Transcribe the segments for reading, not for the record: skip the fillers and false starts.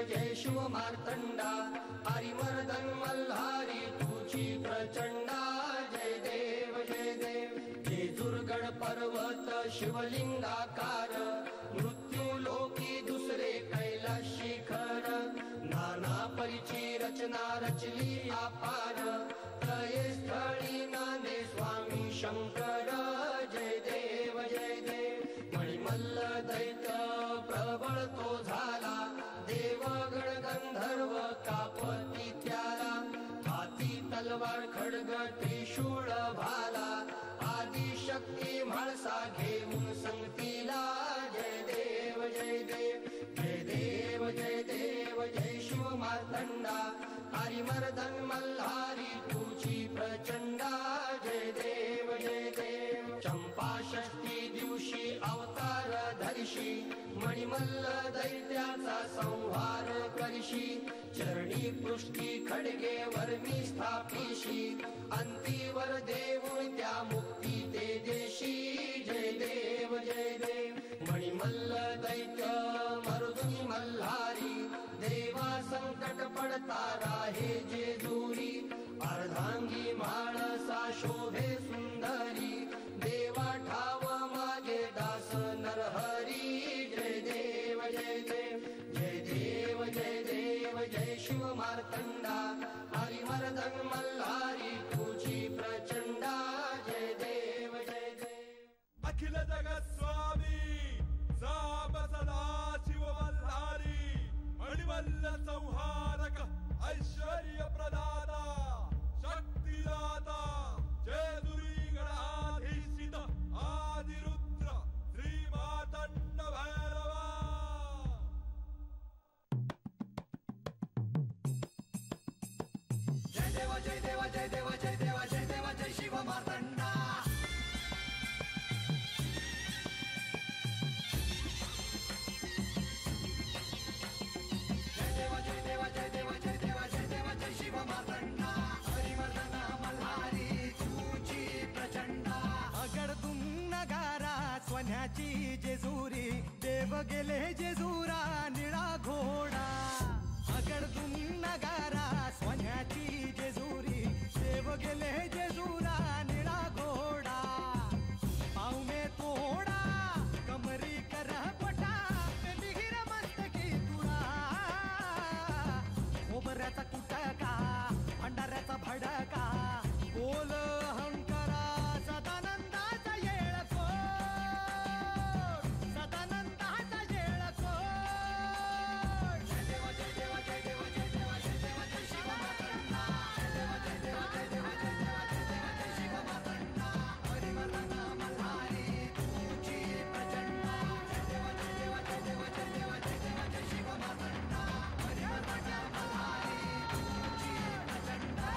जय शिव मार्तंडा हरिमर्दन मल्हारी तुझी प्रचंडा जय देव जय दुर्गड पर्वत शिवलिंगाकार मृत्यू लोकी दुसरे कैलास शिखर नाना परिची रचना रचली अपार त्रये स्थळी नांदे स्वामी शंकर जय देव मणिमल्ल दैत प्रबळ तो झाला देवगण गंधर्व कापती त्याला हाती तलवार खड्ग त्रिशूळ भाला आदिशक्ती म्हाळसा घेऊन संगतीला जय देव जय शिव मार्तंडा हरिमर्दन मल्हारी तुझी प्रचंडा जय देव चंपा षष्ठी दिवशी अवतार धरिशी मणिमल्ल दैत्याचा संहार करशी चरणी पृष्ठी खडगे वर्मी स्थापिशी अंतीवर देऊन त्या मुक्ती ते देशी जय देव मणिमल्ल दैत्य मरुदुनी मल्हारी देवा संकट पडता राहे जेजुरी अर्धांगी म्हाळसा शोभे सुंदरी देवा ठाव मागे दास नरहरी जय देव जय शिव मार्तंडा हरिमर्दन मल्हारी तुझी प्रचंडा जय देव अखिल जगत स्वामी साप सदा शिव मल्हारी मणिमल्ल संहारक ऐश्वर्य प्रदाता शक्तिदाता जेजुरी गणाधीशित आदिरुद्र श्री मार्तंड भैरवा जय देव जय शिव मार्तंडा जय शिव मार्तंडा हरिमर्दन मल्हारी तुझी प्रचंडा अगडतून नगारा सोन्याची जेजुरी देव गेले जेजुरा निळा घोडा अगडतून नगारा सोन्याची जेजुरी देव गेले जेजुरा निळा घोडा पाव में तोडा कमरी कर पटा दिगिर मस्तकी तुरा खोबऱ्याचा कुटका भंडाऱ्याचा भडका बोल अहंकारा सदानंदाचा येळको सदानंदाचा येळको जय देव जय शिव मार्तंडा जय देव जय शिव मार्तंडा हरिमर्दन मल्हारी तुझी प्रचंडा जय देव जय शिव मार्तंडा हरिमर्दन मल्हारी तुझी प्रचंडा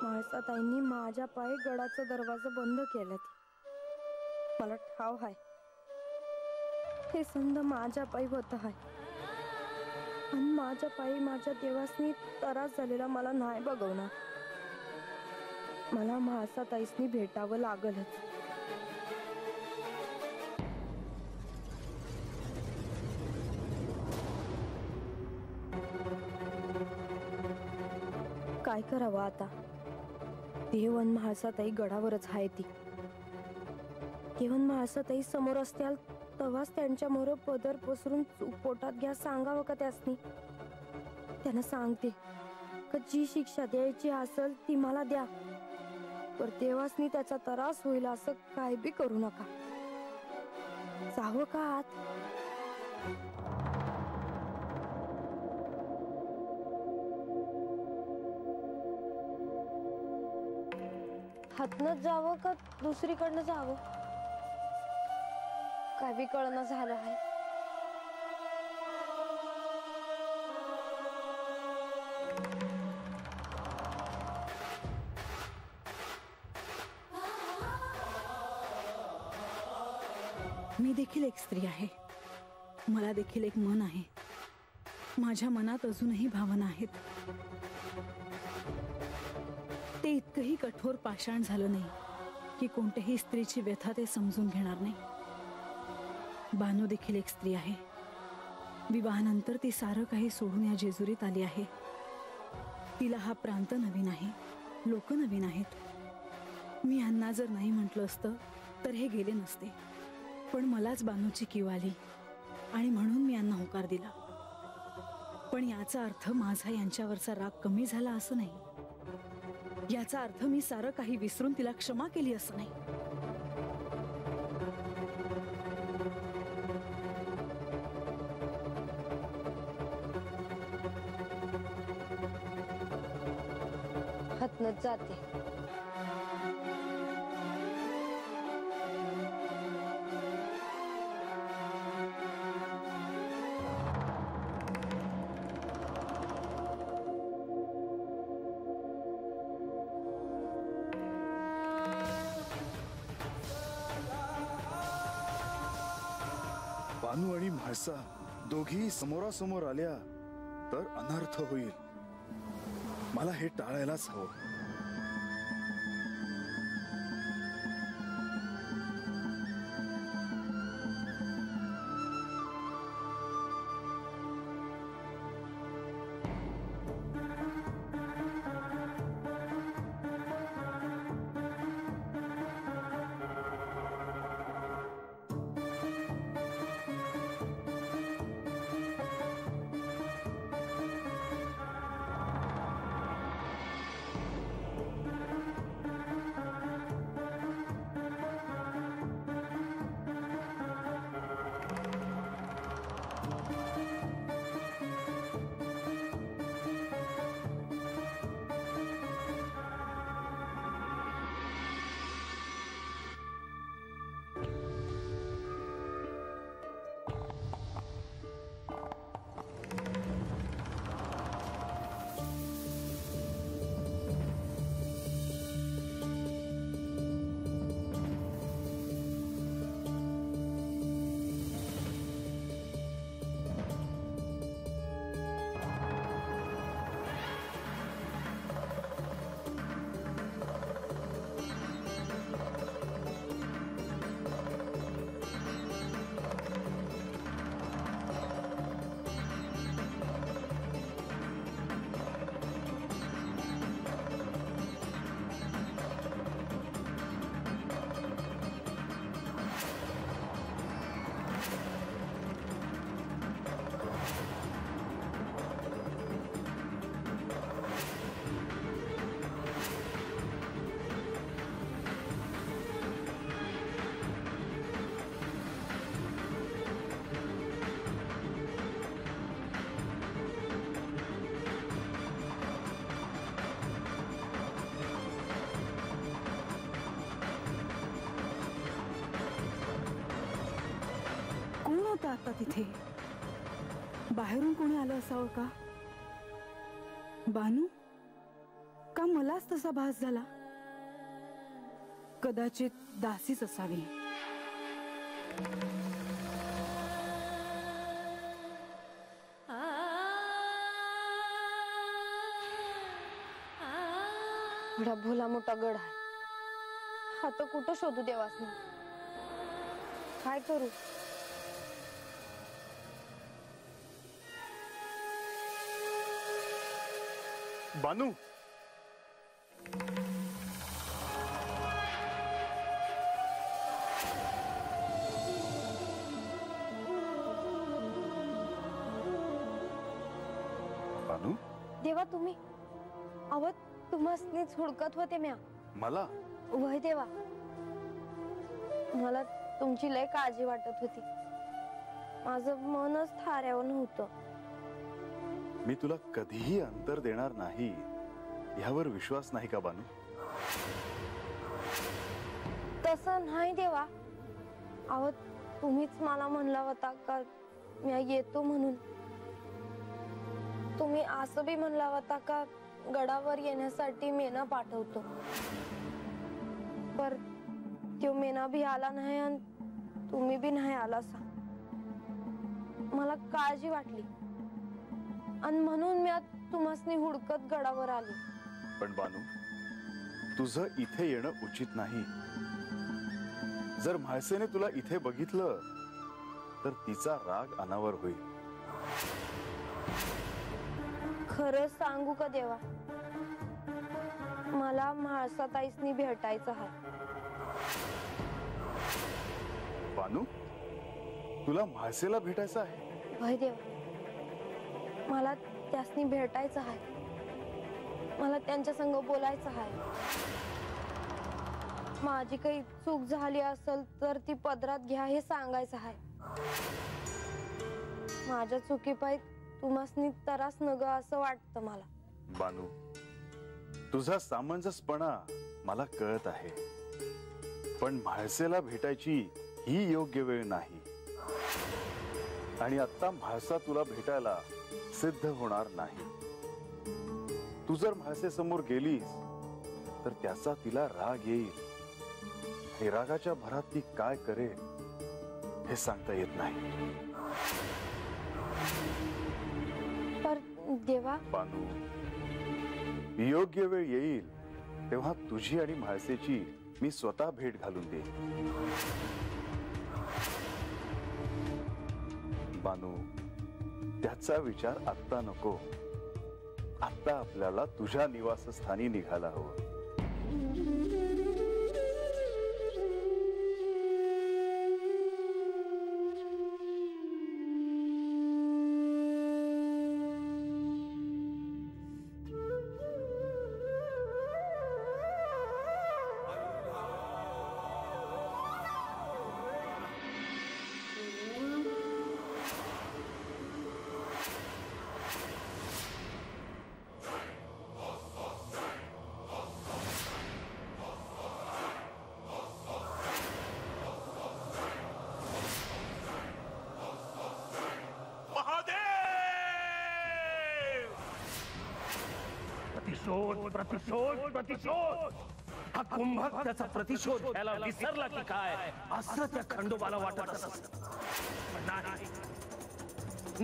म्हाळसाताईंनी माझ्या पायी गडाचा दरवाजा बंद केला. मला ठाव हाय हे संध माझ्या पायी होत आहे आणि माझ्या पायी माझ्या देवासनी त्रास झालेला मला नाही बघवणार. मला म्हाळसाताईसनी भेटावं लागलच. काय करावं आता. देव आणि म्हाळसाताई गडावरच आहे ती. देव आणि म्हाळसाताई समोर असत्याल तेव्हाच त्यांच्या मोर पदर पसरून पोटात घ्या सांगावं का त्यासनी. त्यांना सांगते का जी शिक्षा द्यायची असेल ती मला द्या, पर देवासनी त्याचा त्रास होईल असं काय बी करू नका. जावं का आत. हातनं जावं का दुसरीकडनं जावं. काय बी कळना झालं आहे. मी देखील एक स्त्री आहे. मला देखील एक मन आहे. माझ्या मनात अजूनही भावना आहेत. ते इतकंही कठोर पाषाण झालं नाही की कोणत्याही स्त्रीची व्यथा ते समजून घेणार नाही. बानू देखील एक स्त्री आहे. विवाहानंतर ती सारं काही सोडून या जेजुरीत आली आहे. तिला हा प्रांत नवीन आहे, लोक नवीन आहेत. मी यांना जर नाही म्हटलं असतं तर हे गेले नसते. पण मलाच बानूची कीव आली आणि म्हणून मी यांना होकार दिला. पण याचा अर्थ माझा यांच्यावरचा राग कमी झाला असं नाही. याचा अर्थ मी सारं काही विसरून तिला क्षमा केली असं नाही. हातनच जाते. बानू आणि म्हाळसा दोघी समोरासमोर आल्या तर अनर्थ होईल. मला हे टाळायलाच हवं. आता तिथे बाहेरून कोणी आलं असावं का? बानू? का मलाच तसा भास झाला? कदाचित दासीच असावी. एवढा भोला मोठा गड आहे. हा तर कुठं शोधू देवासनी? काय करू? बानू, बानू, देवा तुम्ही आवत तुम्हासनीच हुडकत होते म्या. मला वय देवा, मला तुमची लय काळजी वाटत होती. माझं मनच थाऱ्यावर नव्हतं. मी तुला कधीही अंतर देणार नाही यावर विश्वास नाही का बानू? तसं नाही देवा. आवत तुम्हीच मला म्हणला होता का मी येतो म्हणून. तुम्ही असं बी म्हणला होता का गडावर येण्यासाठी मेना पाठवतो. पर तो मेना भी आला नाही आणि तुम्ही बी नाही आलासा. मला काळजी वाटली आणि म्हणून मी तुम्हासनी हुडकत गडावर आली. पण बानू, तुझं इथे येणं उचित नाही. जर म्हाळसेने तुला इथे बघितलं तर तिचा राग अनावर होईल. खरं सांगू का देवा, मला म्हाळसाताईसनी भेटायचं आहे. बानू, तुला म्हाळसेला भेटायचं आहे? होय देवा, मला त्यासनी भेटायचं आहे. मला त्यांच्या संग बोलायचं आहे. माझी काही चूक झाली असेल तर ती पदरात घ्या हे सांगायचं आहे. माझ्या चुकीपायी तुम्हासनी त्रास नग असं वाटतं मला. बानू, तुझा सामंजस्यपणा मला कळत आहे, पण म्हाळसेला भेटायची ही योग्य वेळ नाही. आणि आता म्हाळसा तुला भेटायला सिद्ध होणार नाही. तू जर म्हाळसे समोर गेलीस तर त्याचा तिला राग येईल. हे रागाच्या भरात ती काय करेल हे सांगता येत नाही. पर देवा, बानू, योग्य वेळ येईल तेव्हा तुझी आणि म्हाळसेची मी स्वतः भेट घालून देईन. बानू, त्याचा विचार आत्ता नको. आत्ता आपल्याला तुझ्या निवासस्थानी निघायला हवं. प्रतिशोध प्रतिशोध प्रतिशोध. हा कुंभक त्याचा प्रतिशोध घ्यायला विसरला की काय असं त्या खंडोबाला वाटत असत. पण नाही,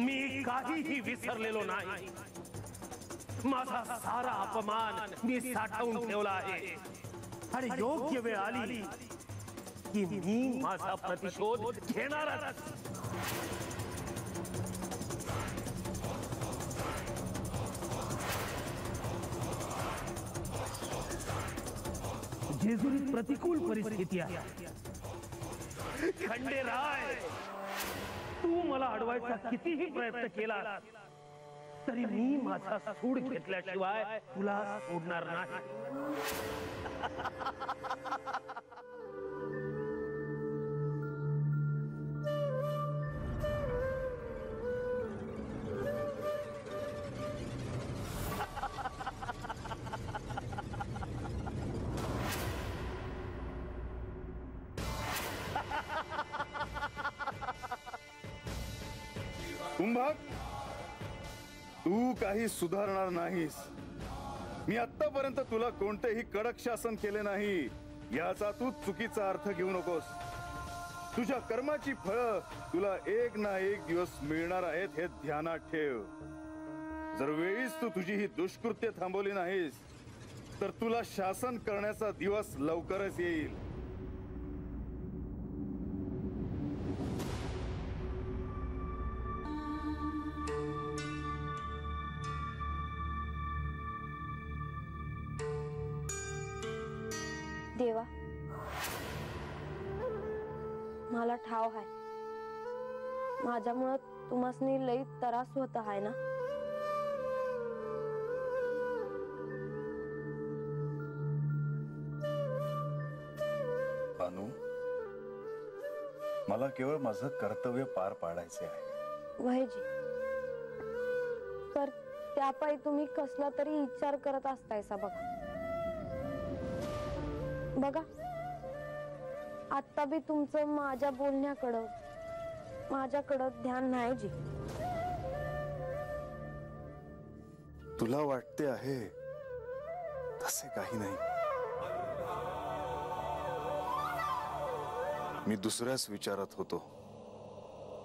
मी काहीही विसरलेलो नाही. माझा सारा अपमान मी साठवून ठेवला आहे आणि योग्य वेळ आली की मी माझा प्रतिशोध घेणारच. जेजुरीत प्रतिकूल परिस्थिती आहे. खंडेराय, तू मला अडवायचा कितीही प्रयत्न केला तरी मी माझा सूड घेतल्याशिवाय तुला सोडणार नाही. कुंभक, तू काही सुधारणार नाहीस. मी आतापर्यंत तुला कोणतेही कडक शासन केले नाही याचा तू चुकीचा अर्थ घेऊ नकोस. तुझ्या कर्माची फळं तुला एक ना एक दिवस मिळणार आहेत हे ध्यानात ठेव. जर वेळीच तू तुझी ही दुष्कृत्य थांबवली नाहीस तर तुला शासन करण्याचा दिवस लवकरच येईल. देवा, मला ठाव आहे माझ्यामुळे तुम्हासनी लई त्रास होत आहे ना. बानू, मला केवळ माझं कर्तव्य पार पाडायचे आहे. वहेजी, तर त्यापायी तुम्ही कसला तरी विचार करत असतायसा. बघा बघा, आता बी तुमचं माझ्या बोलण्याकडं माझ्याकडं ध्यान नाही जी. तुला वाटते आहे तसे काही नाही. मी दुसऱ्याच विचारात होतो.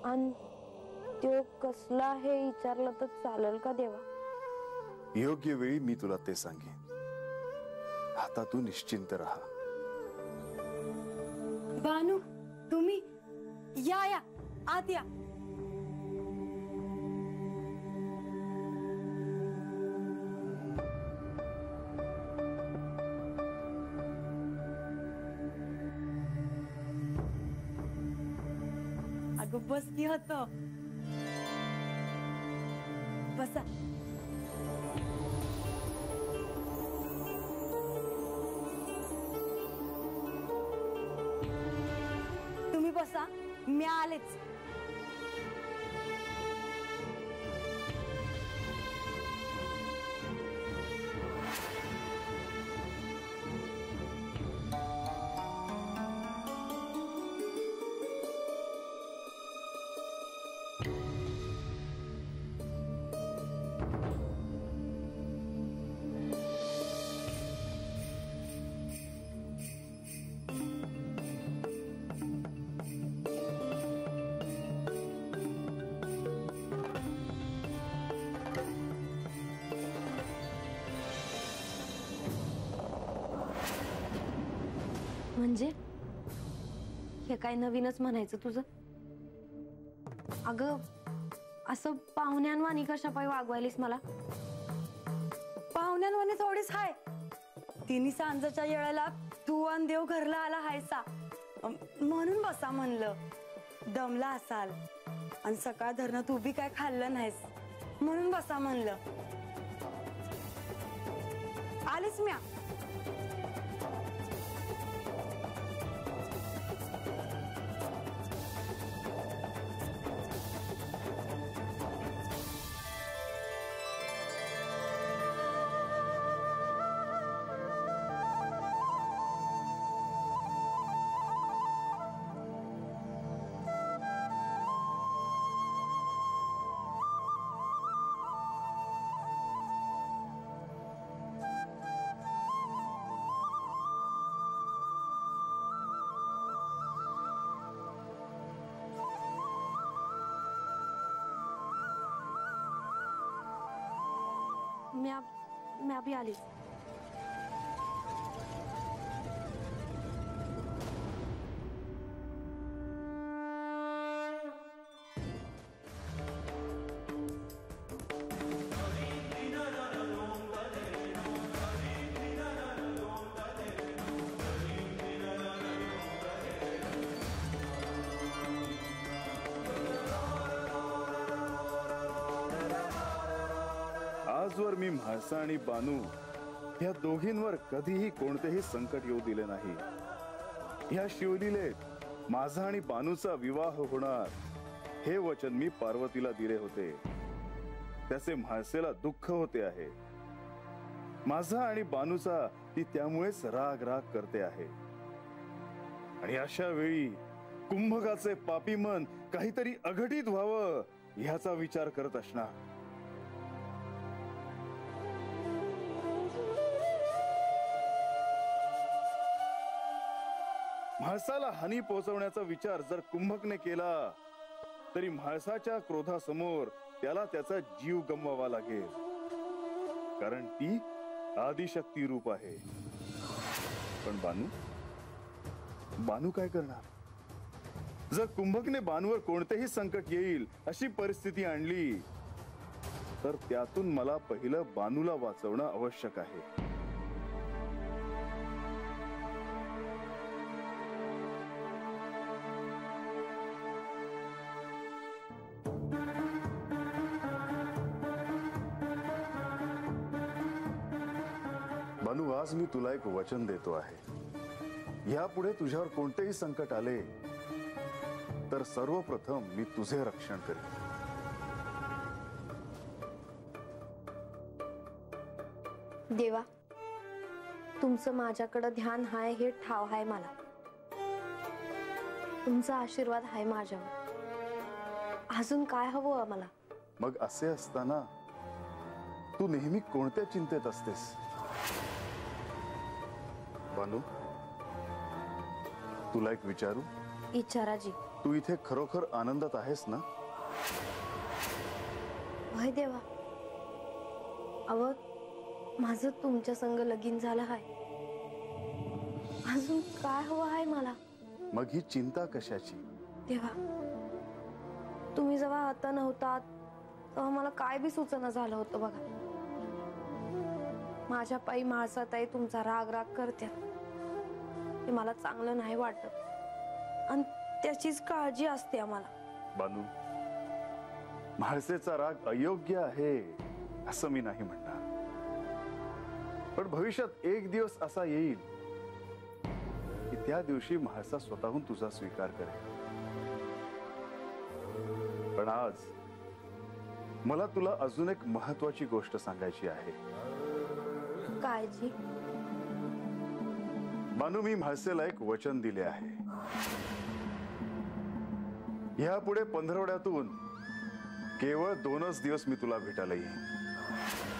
आणि तो कसला हे विचारलं तर चालेल का देवा? योग्य वेळी मी तुला ते सांगेन. आता तू निश्चिंत राहा. बानू, तुम्ही या या आत या. अगं बस की होतं. बसा. तुम्ही बसा, मी आलेच. म्हणजे हे काय नवीनच म्हणायचं तुझं? अगं असं पाहुण्यांवानी कशा पाय वागवायलीस मला? पाहुण्यांवानी थोडीच हाय. तिन्ही सांजेच्या वेळेला तू आणि देव घरला आला हायसा म्हणून बसा म्हणलं. दमला असाल आणि सकाळ धरणं तू बी काय खाल्लं नाहीस म्हणून बसा म्हणलं. आलीच म्या. मैं अभी आली. आजवर मी म्हाळसा आणि बानू या दोघींवर कधीही कोणतेही संकट येऊ दिले नाही. या शिवलीलेत माझा आणि बानूचा विवाह होणार हे वचन मी पार्वतीला दिले होते. त्याचे म्हाळसेला दुःख होते आहे. माझा आणि बानूचा ती त्यामुळेच राग राग करते आहे. आणि अशा वेळी कुंभकाचे पापी मन काहीतरी अघटित व्हावं ह्याचा विचार करत असणार. म्हाळसाला हानी पोहोचवण्याचा विचार जर कुंभकने केला तरी म्हाळसाच्या क्रोधासमोर त्याला त्याचा जीव गमवावा लागेल. कारण ती आदिशक्ती रूप आहे. पण बानू काय करणार? जर कुंभकने बानूवर कोणतेही संकट येईल अशी परिस्थिती आणली तर त्यातून मला पहिलं बानूला वाचवणं आवश्यक आहे. बानू, आज मी तुला एक वचन देतो आहे. यापुढे तुझ्यावर कोणतेही संकट आले तर सर्वप्रथम मी तुझे रक्षण करेन. देवा, तुमचं माझ्याकडे ध्यान हाय हे ठाव हाय मला. तुमचा आशीर्वाद हाय माझ्यावर. अजून काय हवं आम्हाला? मग असे असताना तू नेहमी कोणत्या चिंतेत असतेस? बानू, तुला एक विचारू? इच्छाराजी. तू इथे खरोखर आनंदात आहेस ना? वय देवा, अव माझं तुमच्या संग लगीन झालं आहे. अजून काय हवं आहे मला? मग ही चिंता कशाची? देवा, तुम्ही जेव्हा आता नव्हतात तेव्हा मला काय बी सूचना झालं होतं बघा. माझ्या पायी माळसाताई तुमचा राग राग करते, ते मला चांगलं नाही वाटत आणि त्याचीच काळजी असते आम्हाला. बानू, म्हाळसेचा राग अयोग्य आहे असं मी नाही म्हणणार, पण भविष्यात एक दिवस असा येईल की त्या दिवशी म्हाळसा स्वतःहून तुझा स्वीकार करेल. पण आज मला तुला अजून एक महत्वाची गोष्ट सांगायची आहे. काळजी? बानू, मी म्हाळसेला एक वचन दिले आहे. यापुढे पंधरवड्यातून केवळ 2च दिवस मी तुला भेटायला येईन.